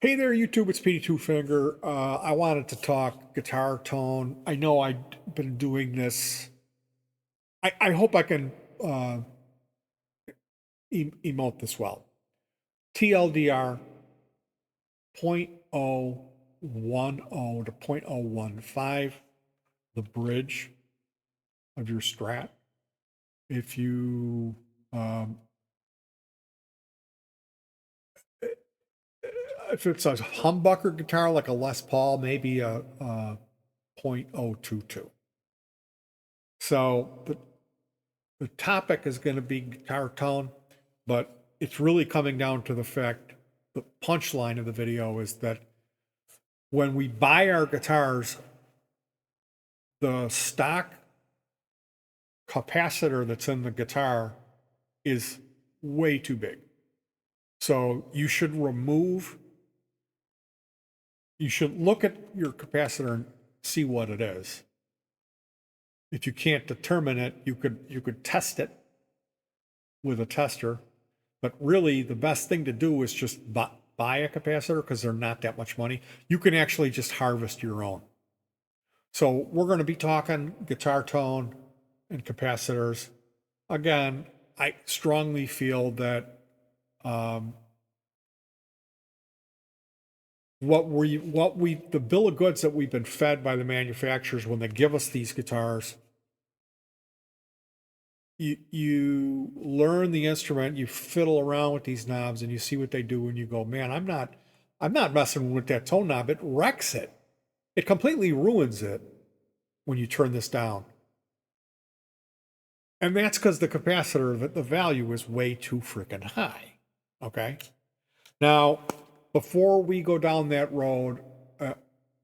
Hey there, YouTube. It's Petey Two Finger. I wanted to talk guitar tone. I know I've been doing this. I hope I can uh, emote this well. TLDR 0.010 to 0.015, the bridge of your Strat. If you if it's a humbucker guitar like a Les Paul, maybe a 0.022. So the topic is going to be guitar tone, but it's really coming down to the fact the punchline of the video is that when we buy our guitars, the stock capacitor that's in the guitar is way too big. So you should look at your capacitor and see what it is. If you can't determine it, you could test it with a tester. But really, the best thing to do is just buy a capacitor because they're not that much money. You can actually just harvest your own. So we're going to be talking guitar tone and capacitors. Again, I strongly feel that the bill of goods that we've been fed by the manufacturers when they give us these guitars, you learn the instrument, you fiddle around with these knobs, and you see what they do, and you go, man, I'm not messing with that tone knob. It wrecks it. It completely ruins it when you turn this down. And that's because the capacitor, the value is way too freaking high. Okay. Now, before we go down that road,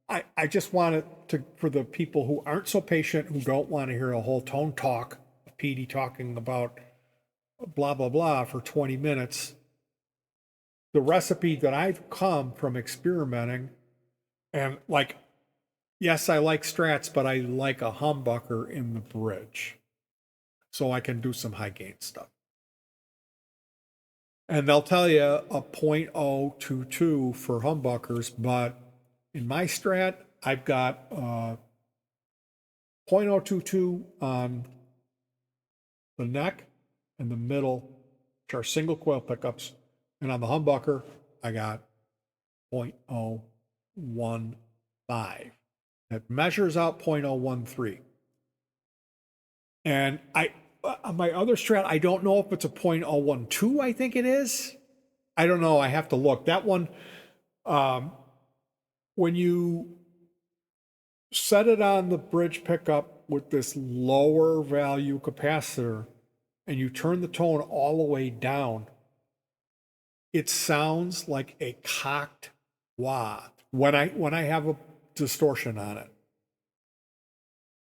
I just wanted to, for the people who aren't so patient, who don't want to hear a whole tone talk, Petey talking about blah, blah, blah for 20 minutes, the recipe that I've come from experimenting, and like, yes, I like Strats, but I like a humbucker in the bridge. So I can do some high gain stuff. And they'll tell you a 0.022 for humbuckers, but in my Strat, I've got 0.022 on the neck and the middle, which are single coil pickups. And on the humbucker, I got 0.015. That measures out 0.013. And on my other Strat, I don't know if it's a 0.012, I think it is. I don't know. I have to look. That one, when you set it on the bridge pickup with this lower value capacitor and you turn the tone all the way down, it sounds like a cocked wah when I have a distortion on it.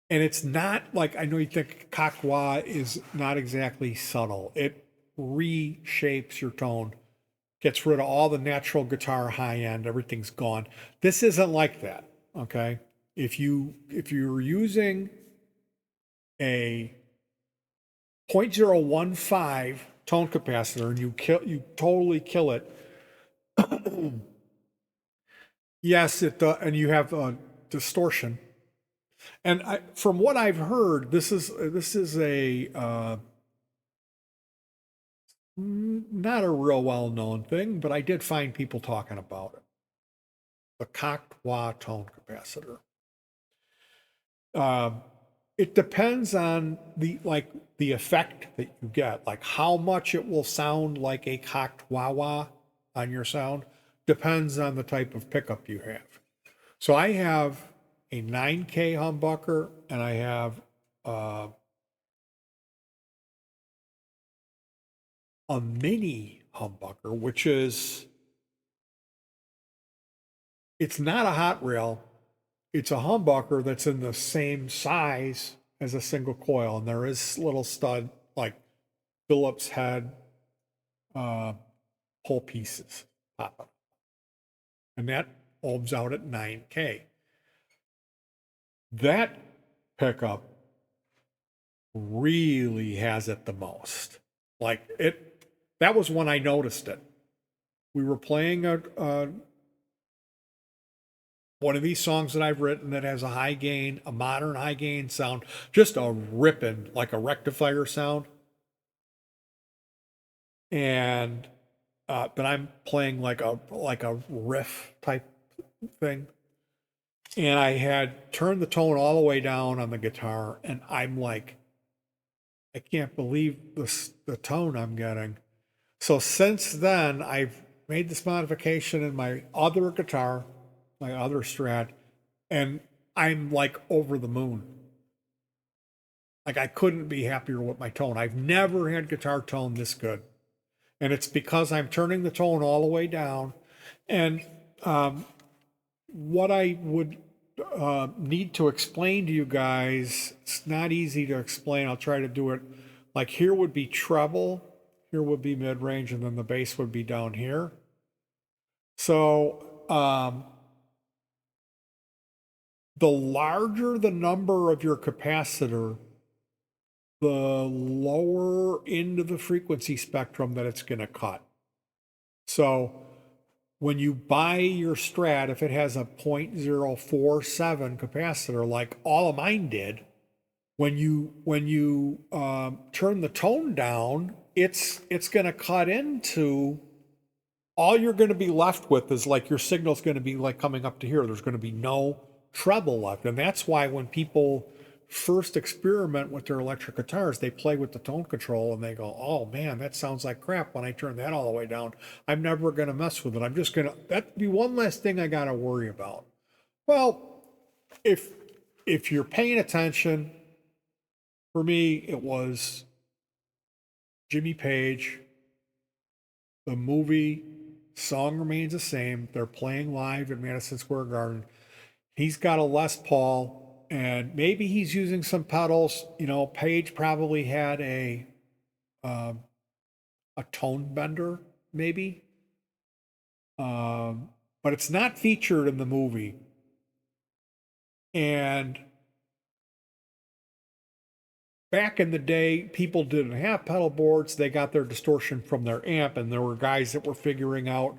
And it's not like, I know you think cocked wah is not exactly subtle. It reshapes your tone, gets rid of all the natural guitar high end, everything's gone. This isn't like that, okay? If you're using a 0.015 tone capacitor and you totally kill it, yes, and you have a distortion. And from what I've heard, this is a not a real well-known thing, but I did find people talking about it. The cocked wah tone capacitor. It depends on the effect that you get, like how much it will sound like a cocked wah wah on your sound depends on the type of pickup you have. So I have a 9K humbucker and I have a mini humbucker, which is, it's not a hot rail. It's a humbucker that's in the same size as a single coil. And there is little stud, like Phillips head, whole pieces pop up. And that ohms out at 9K. That pickup really has it the most. Like that was when I noticed it. We were playing a one of these songs that I've written that has a high gain, a modern high gain sound, just a ripping, like a rectifier sound. And but I'm playing like a riff type thing. And I had turned the tone all the way down on the guitar, and I'm like, I can't believe the tone I'm getting. So since then, I've made this modification in my other guitar, my other Strat, and I'm like over the moon. Like I couldn't be happier with my tone. I've never had guitar tone this good. And it's because I'm turning the tone all the way down. And what I would need to explain to you guys, it's not easy to explain. I'll try to do it. Like here would be treble, here would be mid range, and then the bass would be down here. So the larger the number of your capacitor, the lower into the frequency spectrum that it's going to cut. So when you buy your Strat, if it has a 0.047 capacitor, like all of mine did, when you turn the tone down, it's going to cut into. All you're going to be left with is like your signal's going to be like coming up to here. There's going to be no treble left, and that's why when people first experiment with their electric guitars, they play with the tone control and they go, oh man, that sounds like crap when I turn that all the way down. I'm never going to mess with it. I'm just going to, that'd be one less thing I got to worry about. Well, if you're paying attention, for me, it was Jimmy Page, the movie, song remains the same. They're playing live at Madison Square Garden. He's got a Les Paul, and maybe he's using some pedals. You know, Page probably had a tone bender, maybe. But it's not featured in the movie. And back in the day, people didn't have pedal boards. They got their distortion from their amp, and there were guys that were figuring out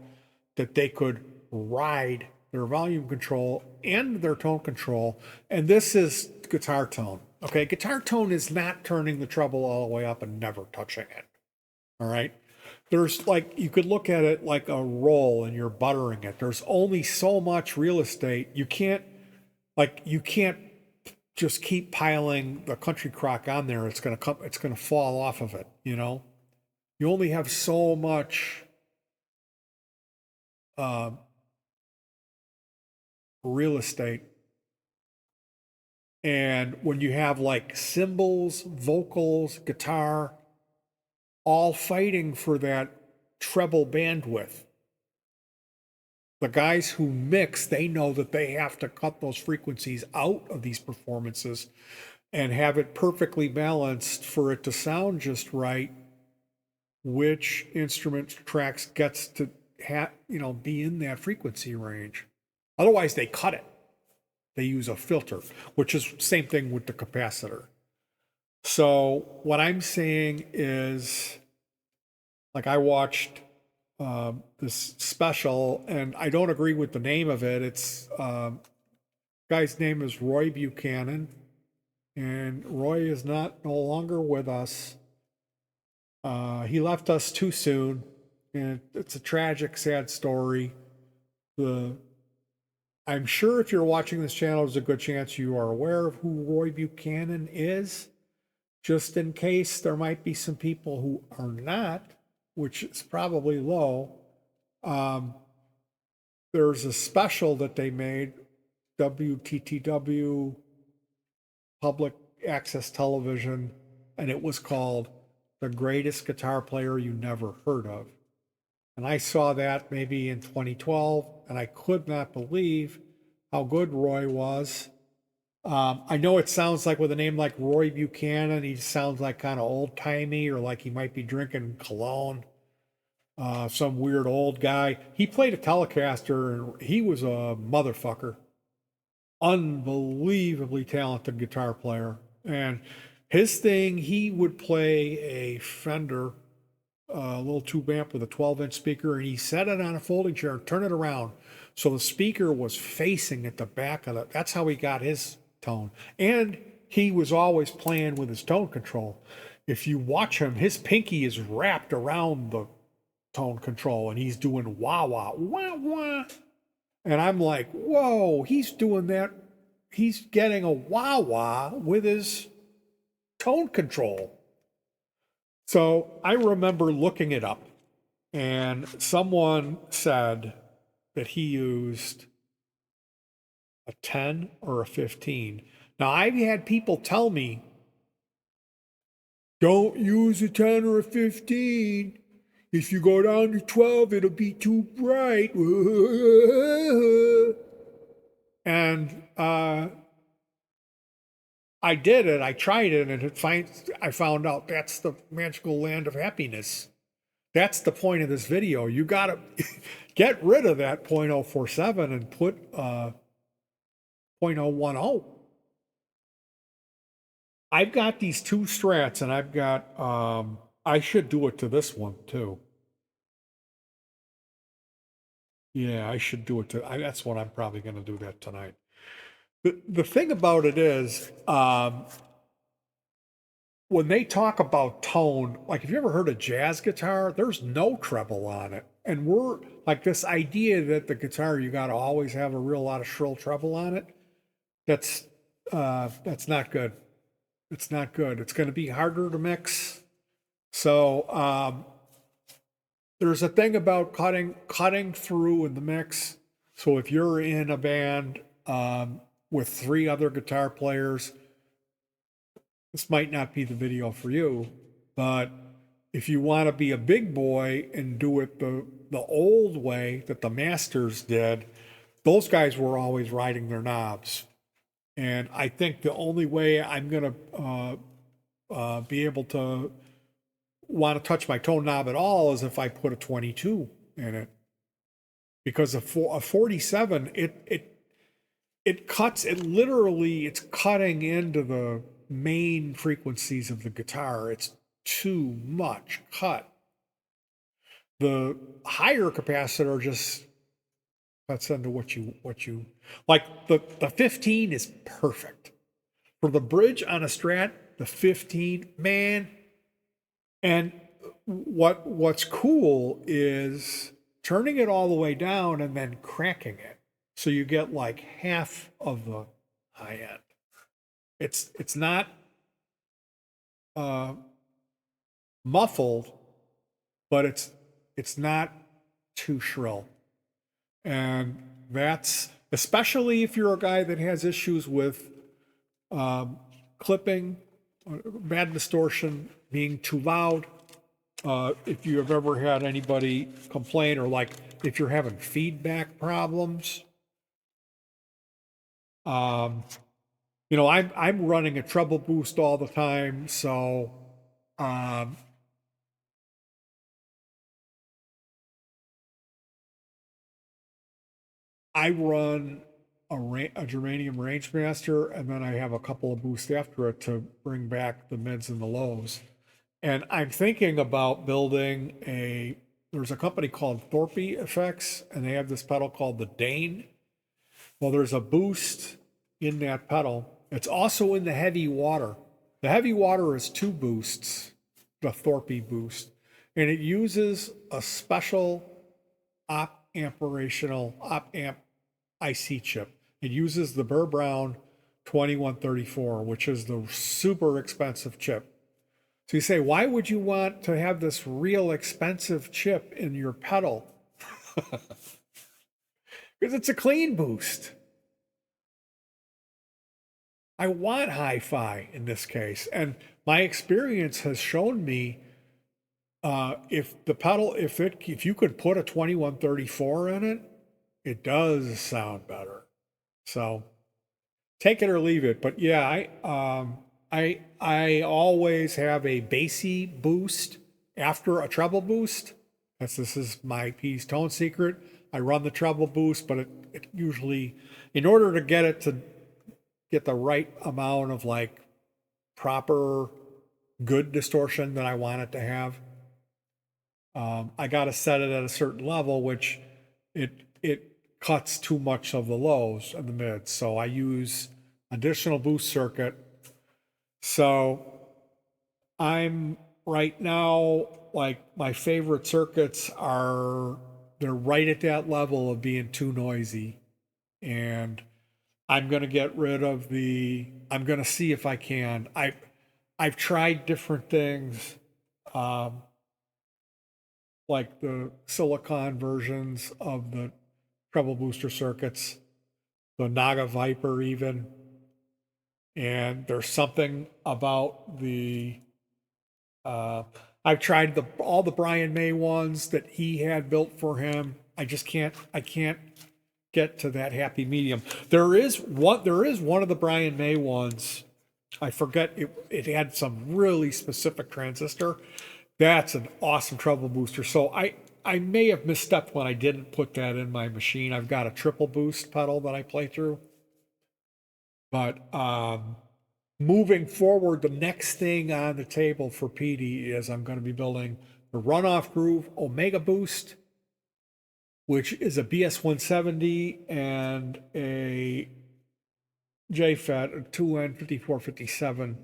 that they could ride their volume control and their tone control. And this is guitar tone. Okay, guitar tone is not turning the treble all the way up and never touching it. All right. There's like, you could look at it like a roll and you're buttering it. There's only so much real estate. You can't just keep piling the country crock on there. It's going to fall off of it. You know, you only have so much real estate. And when you have like cymbals, vocals, guitar, all fighting for that treble bandwidth, the guys who mix, they know that they have to cut those frequencies out of these performances and have it perfectly balanced for it to sound just right. Which instrument tracks gets to be in that frequency range. Otherwise, they cut it. They use a filter, which is same thing with the capacitor. So what I'm saying is, like I watched this special, and I don't agree with the name of it. It's guy's name is Roy Buchanan, and Roy is no longer with us. He left us too soon, and it's a tragic, sad story. I'm sure if you're watching this channel, there's a good chance you are aware of who Roy Buchanan is. Just in case there might be some people who are not, which is probably low. There's a special that they made, WTTW, Public Access Television, and it was called The Greatest Guitar Player You Never Heard of. And I saw that maybe in 2012, and I could not believe how good Roy was. I know it sounds like with a name like Roy Buchanan, he sounds like kind of old-timey, or like he might be drinking cologne. Some weird old guy. He played a Telecaster, and he was a motherfucker. Unbelievably talented guitar player. And his thing, he would play a Fender, a little tube amp with a 12-inch speaker, and he set it on a folding chair and turn it around. So the speaker was facing at the back of it. That's how he got his tone. And he was always playing with his tone control. If you watch him, his pinky is wrapped around the tone control and he's doing wah wah, wah wah. And I'm like, whoa, he's doing that. He's getting a wah wah with his tone control. So I remember looking it up, and someone said that he used a 10 or a 15. Now, I've had people tell me, don't use a 10 or a 15. If you go down to 12, it'll be too bright. And I did it. I tried it, and I found out that's the magical land of happiness. That's the point of this video. You got to get rid of that .047 and put .010. I've got these two strats, and I've got, I should do it to this one too. Yeah, I should do it to, that's what I'm probably going to do that tonight. The thing about it is, when they talk about tone, like if you ever heard a jazz guitar, there's no treble on it. And we're like this idea that the guitar, you got to always have a real lot of shrill treble on it. That's not good. It's not good. It's going to be harder to mix. So there's a thing about cutting through in the mix. So if you're in a band with 3 other guitar players, this might not be the video for you. But if you want to be a big boy and do it the old way that the masters did, those guys were always riding their knobs. And I think the only way I'm going to be able to want to touch my tone knob at all is if I put a 22 in it. Because a 47, it cuts, it's cutting into the main frequencies of the guitar. It's too much cut. The higher capacitor just cuts into what you like. The 15 is perfect for the bridge on a Strat. The 15, man. And what's cool is turning it all the way down and then cranking it, so you get like half of the high end. It's not muffled, but it's not too shrill. And that's, especially if you're a guy that has issues with clipping, bad distortion, being too loud. If you have ever had anybody complain, or like if you're having feedback problems, I'm running a treble boost all the time, so I run a germanium Rangemaster, and then I have a couple of boosts after it to bring back the mids and the lows. And I'm thinking about building there's a company called Thorpe Effects, and they have this pedal called the Dane. Well, there's a boost in that pedal. It's also in the heavy water. The heavy water is 2 boosts, the Thorpe boost, and it uses a special op-amp IC chip. It uses the Burr Brown 2134, which is the super expensive chip. So you say, why would you want to have this real expensive chip in your pedal? Because it's a clean boost. I want hi-fi in this case. And my experience has shown me if you could put a 2134 in it, it does sound better. So take it or leave it. But yeah, I always have a bassy boost after a treble boost. This is my piece tone secret. I run the treble boost, but it usually, in order to get it to get the right amount of like proper good distortion that I want it to have, I got to set it at a certain level, which it cuts too much of the lows and the mids. So I use additional boost circuit. So I'm right now, like, my favorite circuits are, they're right at that level of being too noisy. And I'm going to get rid of I'm going to see if I can. I've tried different things, um, like the silicon versions of the treble booster circuits, the Naga Viper even. And there's something about uh, I've tried all the Brian May ones that he had built for him. I can't get to that happy medium. There is one of the Brian May ones. I forget it had some really specific transistor. That's an awesome treble booster. So I may have misstepped when I didn't put that in my machine. I've got a triple boost pedal that I play through. But moving forward, the next thing on the table for PD is I'm going to be building the Runoff Groove Omega Boost, which is a BS170 and a JFET, a 2N5457.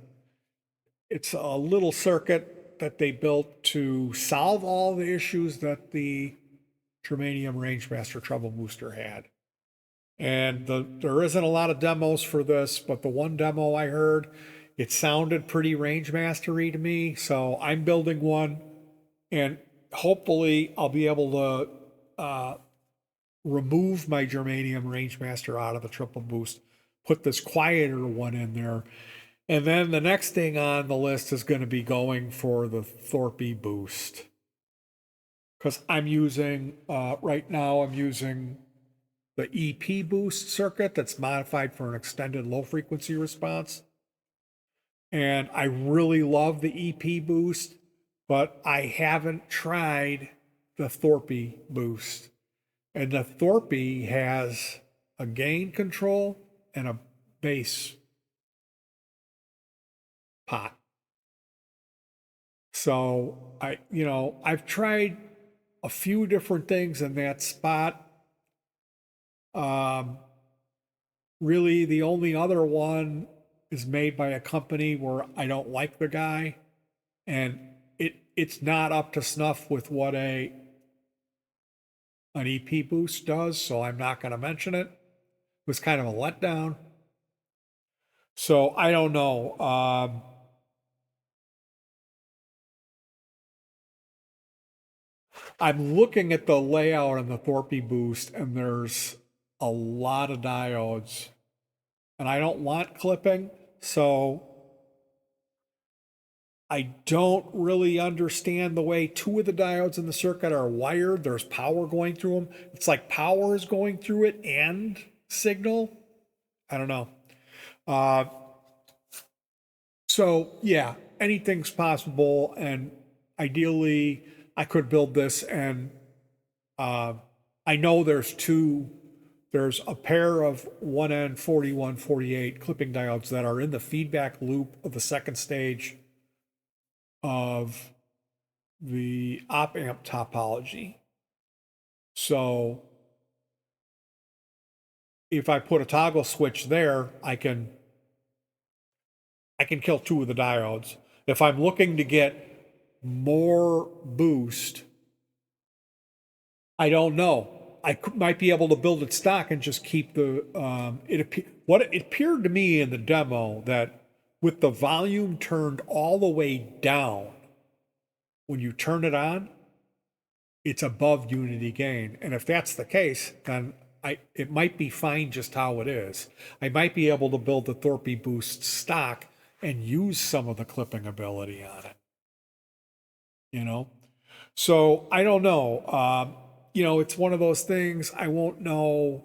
It's a little circuit that they built to solve all the issues that the Germanium Rangemaster Treble Booster had. And there isn't a lot of demos for this, but the one demo I heard, it sounded pretty Rangemastery to me. So I'm building one, and hopefully I'll be able to remove my Germanium Rangemaster out of the triple boost, put this quieter one in there. And then the next thing on the list is going to be going for the Thorpe boost. Because I'm using, right now, I'm using the EP boost circuit that's modified for an extended low frequency response. And I really love the EP boost, but I haven't tried the Thorpe boost. And the Thorpe has a gain control and a bass pot. So I've tried a few different things in that spot. Really, the only other one is made by a company where I don't like the guy, and it's not up to snuff with what an EP boost does, so I'm not going to mention it. It was kind of a letdown. So I don't know. I'm looking at the layout on the Thorpe boost, and there's a lot of diodes, and I don't want clipping, so I don't really understand the way two of the diodes in the circuit are wired. There's power going through them. It's like power is going through it and signal. I don't know. Uh, so yeah, anything's possible, and ideally I could build this, and I know there's a pair of 1N4148 clipping diodes that are in the feedback loop of the second stage of the op amp topology. So if I put a toggle switch there, I can kill two of the diodes. If I'm looking to get more boost, I don't know. I might be able to build it stock and just keep the what it appeared to me in the demo that with the volume turned all the way down, when you turn it on, it's above unity gain. And if that's the case, then it might be fine just how it is. I might be able to build the Thorpe boost stock and use some of the clipping ability on it. So I don't know. It's one of those things I won't know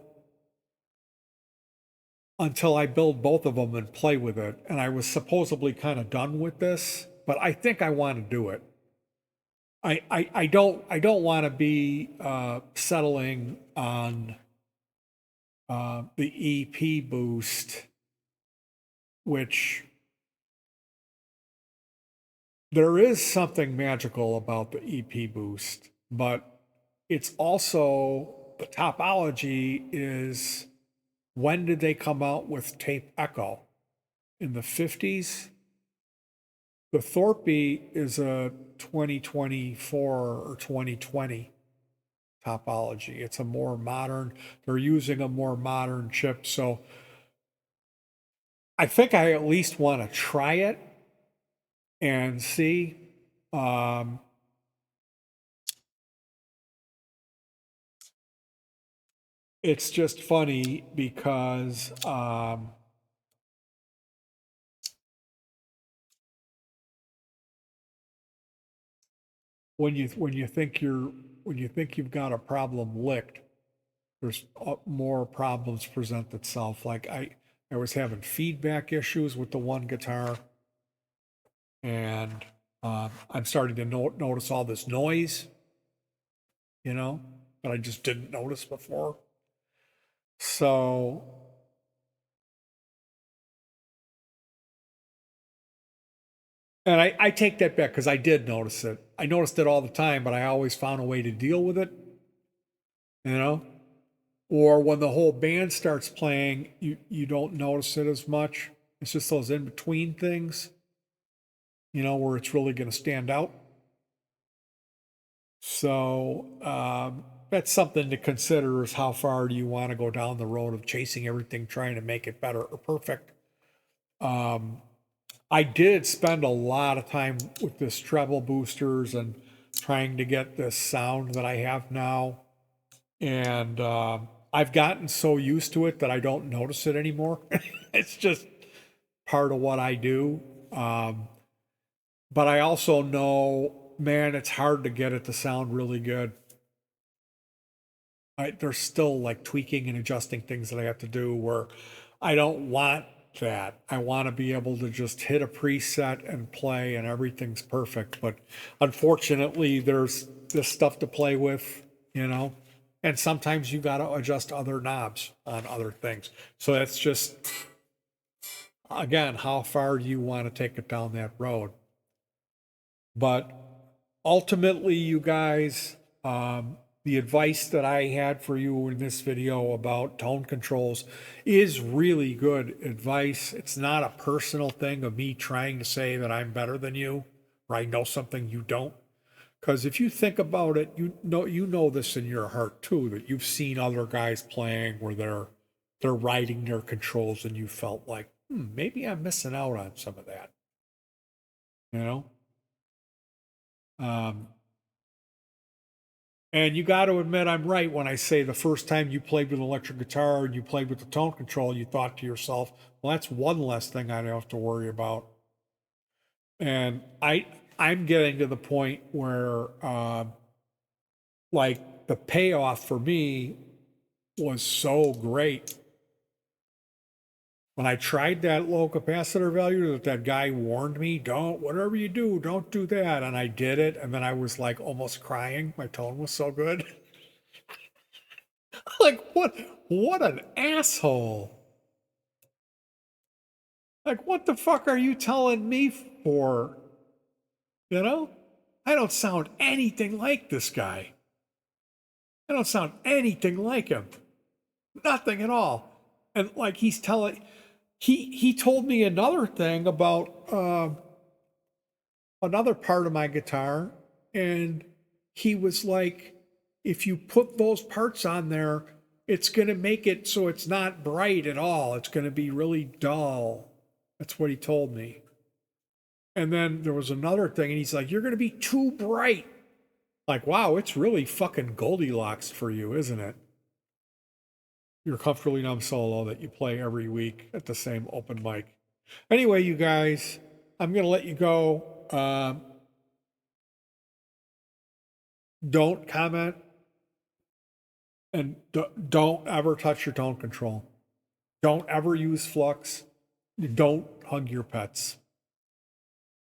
until I build both of them and play with it. And I was supposedly kind of done with this, but I think I want to do it. I don't want to be settling on the EP boost, which there is something magical about the EP boost, but it's also the topology is, when did they come out with tape echo? In the 50s? The Thorpe is a 2024 or 2020 topology. It's a more modern, they're using a more modern chip. So I think I at least want to try it and see. It's just funny because when you think you've got a problem licked, there's more problems present itself. Like I was having feedback issues with the one guitar, and I'm starting to notice all this noise, that I just didn't notice before. So, and I take that back because I did notice it. I noticed it all the time, but I always found a way to deal with it, you know? Or when the whole band starts playing, you don't notice it as much. It's just those in between things, where it's really going to stand out. So that's something to consider, is how far do you want to go down the road of chasing everything, trying to make it better or perfect. I did spend a lot of time with this treble boosters and trying to get this sound that I have now. And I've gotten so used to it that I don't notice it anymore. It's just part of what I do. But I also know, man, it's hard to get it to sound really good. There's still like tweaking and adjusting things that I have to do where I don't want that. I want to be able to just hit a preset and play and everything's perfect. But unfortunately, there's this stuff to play with, and sometimes you got to adjust other knobs on other things. So that's just, again, how far do you want to take it down that road? But ultimately, you guys, the advice that I had for you in this video about tone controls is really good advice. It's not a personal thing of me trying to say that I'm better than you or I know something you don't. Because if you think about it, you know this in your heart too, that you've seen other guys playing where they're writing their controls and you felt like, maybe I'm missing out on some of that. You know? And you got to admit I'm right when I say the first time you played with an electric guitar and you played with the tone control, you thought to yourself, well, that's one less thing I don't have to worry about. And I'm getting to the point where like the payoff for me was so great. When I tried that low capacitor value that guy warned me, whatever you do, don't do that. And I did it. And then I was like almost crying. My tone was so good. Like, what an asshole. Like, what the fuck are you telling me for? I don't sound anything like this guy. I don't sound anything like him. Nothing at all. And like he told me another thing about another part of my guitar, and he was like, if you put those parts on there, it's going to make it so it's not bright at all. It's going to be really dull. That's what he told me. And then there was another thing, and he's like, you're going to be too bright. Like, wow, it's really fucking Goldilocks for you, isn't it? Your Comfortably Numb solo that you play every week at the same open mic. Anyway, you guys, I'm going to let you go. Don't comment, and don't ever touch your tone control. Don't ever use flux. Don't hug your pets.